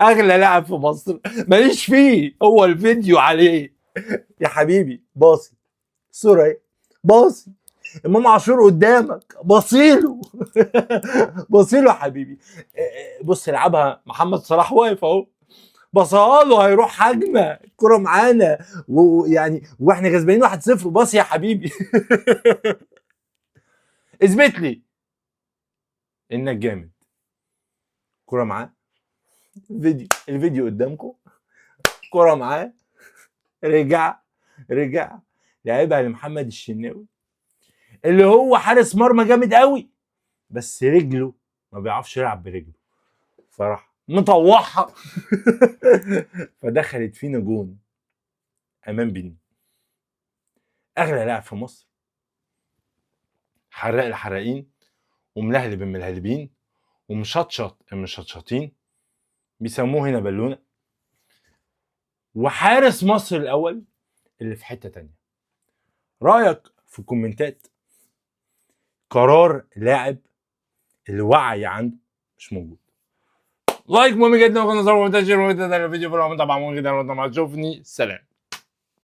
اغلى لاعب في مصر ماليش فيه، هو الفيديو عليه يا حبيبي. باصي الصوره اهي، باصي امام عاشور قدامك، باصيله. باصيله يا حبيبي. بص لعبها محمد صلاح واقف اهو، بصها له هيروح هجمه، الكره معانا ويعني واحنا كسبانين 1-0، باص يا حبيبي. اثبت لي انك جامد. كره معاه، الفيديو قدامكم، كره معاه، رجع لعبها لمحمد الشناوي اللي هو حارس مرمى جامد قوي، بس رجله ما بيعرفش يلعب برجله، فراح مطوعها. فدخلت فينا جون. امان بني اغلى لاعب في مصر، حراق الحراقين وملهلب الملهلبين ومشطشط المشطشطين، بيسموه هنا بالونه، وحارس مصر الاول اللي في حته تانية. رايك في الكومنتات. قرار لاعب الوعي عنده مش موجود. لايك مهم جدا، وكنا نظر ومنتشر الفيديو، طبعا مهم جدا لما تشوفني. سلام.